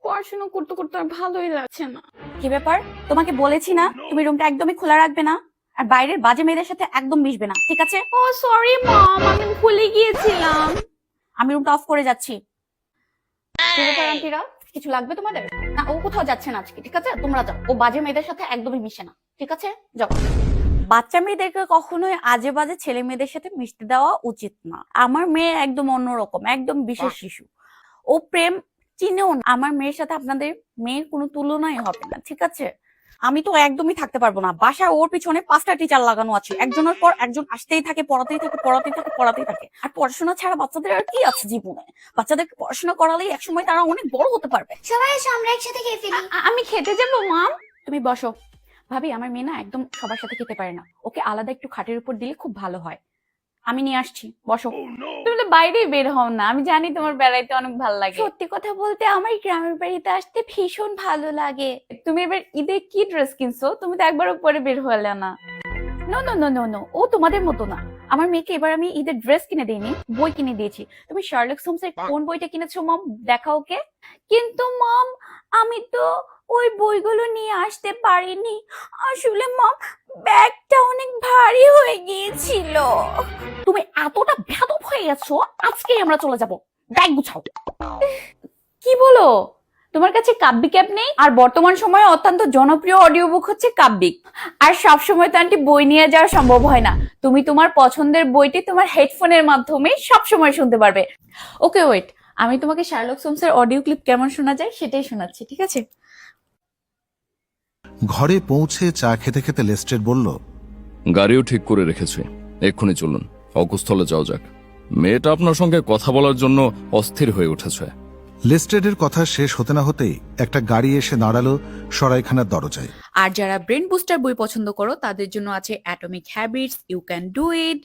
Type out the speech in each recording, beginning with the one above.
পড়াশোনা করতে করতে আর ভালোই লাগছে না। কি ব্যাপার? তোমাকে বলেছি না তুমি রুমটা একদমই খোলা রাখবে না, আর বাইরের বাজে মেয়েদের সাথে একদম মিশবে না, ঠিক আছে? ও সরি মম, আমি ভুলে গিয়েছিলাম। আমি রুমটা অফ করে যাচ্ছি। কি ব্যাপার আন্টিরা, কিছু লাগবে তোমাদের? না, ও কোথাও যাচ্ছে না আজকে, ঠিক আছে? তোমরা যাও, ও বাজে মেয়েদের সাথে একদমই মিশে না, ঠিক আছে? যাও। বাচ্চা মেয়েদেরকে কখনোই আজে বাজে ছেলে মেয়েদের সাথে মিশতে দেওয়া উচিত না। আমার মেয়ে একদম অন্যরকম, একদম বিশেষ শিশু। ও প্রেম চিনেও না। আমার মেয়ের সাথে আপনাদের মেয়ের কোনো তুলনাই হবে না, ঠিক আছে? আমি তো একদমই থাকতে পারবো না। বাসায় ওর পিছনে 5টা টিচার লাগানো আছে, একজনের পর একজন আসতেই থাকে, পড়াতেই থাকে, পড়াতেই থাকে, পড়াতেই থাকে। আর পড়াশোনা ছাড়া বাচ্চাদের আর কি আছে জীবনে? বাচ্চাদেরকে পড়াশোনা করালেই একসময় তারা অনেক বড় হতে পারবে। সবাই এসে আমরা একসাথে খেয়ে ফেলি। আমি খেতে যাবো মম। তুমি বসো। ভাবি, আমার মেয়ে না একদম সবার সাথে খেতে পারে না, ওকে আলাদা একটু খাটের উপর দিলে খুব ভালো হয়। আমি নিয়ে আসছি, বসো। তুমি তো বাইরেই বের হও না, আমি জানি তোমার বেড়াইতে অনেক ভালো লাগে। সত্যি কথা বলতে আমার গ্রামের বাড়িতে আসতে ভীষণ ভালো লাগে। তুমি এবার ঈদে কি ড্রেস কিনছো? তুমি তো একবারও পরে বের হলে না। No no no no no, ও তোমাদের মতো না। আমার মেয়েকে এবার আমি ঈদের ড্রেস কিনে দিইনি, বই কিনে দিয়েছি। তুমি শার্লক হোমসের কোন বইটা কিনেছো মম? দেখাও ওকে। কিন্তু মম, আমি তো ওই বইগুলো নিয়ে আসতে পারিনি। আসলে মম, ব্যাগটা অনেক ভারী হয়ে গিয়েছিল। তুমি এতটা বেয়াদব হয়ে গেছো, আজকেই আমরা চলে যাব। ব্যাগ গুছাও। কি বলো? তোমার কাছে কাব্যিক অ্যাপ নেই? আর বর্তমান সময়ে অত্যন্ত জনপ্রিয় অডিও বুক হচ্ছে কাব্যিক। আর সব সময় তো আন্টি বই নিয়ে যাওয়া সম্ভব হয় না। তুমি তোমার পছন্দের বইটি তোমার হেডফোনের মাধ্যমে সব সময় শুনতে পারবে। ওকে ওয়েট, আমি তোমাকে শার্লক হোমসের অডিও ক্লিপ কেমন শোনা যায় সেটাই শোনাচ্ছি, ঠিক আছে? ঘরে পৌঁছে চা খেতে খেতে লেস্ট্রেড বলল, গাড়িও ঠিক করে রেখেছি, এক্ষুনি চলুন অকুস্থলে যাওয়া যাক। মেয়েটা আপনার সঙ্গে কথা বলার জন্য অস্থির হয়ে উঠেছে। লেস্ট্রেডের কথা শেষ হতে না হতেই একটা গাড়ি এসে দাঁড়ালো সরাইখানার দরজায়। আর যারা ব্রেন বুস্টার বই পছন্দ করো তাদের জন্য আছে atomic habits, you can do it,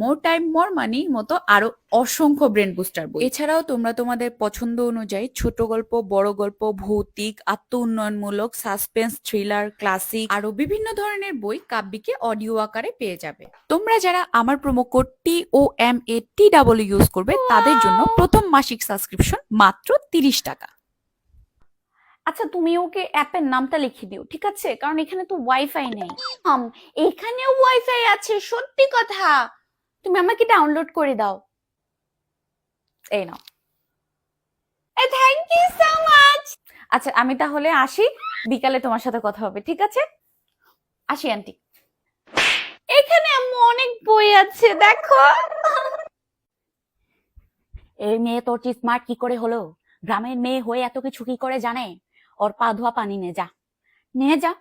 more time more money মতো আরো অসংখ্য ব্রেন বুস্টার বই। এছাড়াও তোমরা তোমাদের পছন্দ অনুযায়ী ছোট গল্প, বড় গল্প, ভৌতিক, আত্ম উন্নয়নমূলক, সাসপেন্স, থ্রিলার, ক্লাসিক আরো বিভিন্ন ধরনের বই কাব্যিকে অডিও আকারে পেয়ে যাবে। তোমরা যারা আমার প্রোমো কোড TOMATW ইউজ করবে তাদের জন্য প্রথম মাসিক সাবস্ক্রিপশন মাত্র 30 টাকা। আচ্ছা, তুমি ওকে অ্যাপের নামটা লিখে দিও, ঠিক আছে? কারণ এখানে তো ওয়াইফাই নেই। এখানেও ওয়াইফাই আছে, সত্যি কথা। তুমি আমাকে ডাউনলোড করে দাও। এই নাও। Thank you so much. আচ্ছা, আমি তাহলে আসি, বিকালে তোমার সাথে কথা হবে, ঠিক আছে? আসি আন্টি। এখানে আম্মু অনেক বই আছে, দেখো। এই মেয়ে তোর স্মার্ট কি করে হলো? গ্রামের মেয়ে হয়ে এত কিছু কি করে জানে? ওর পা ধোয়া পানি নিয়ে যা, নিয়ে যা।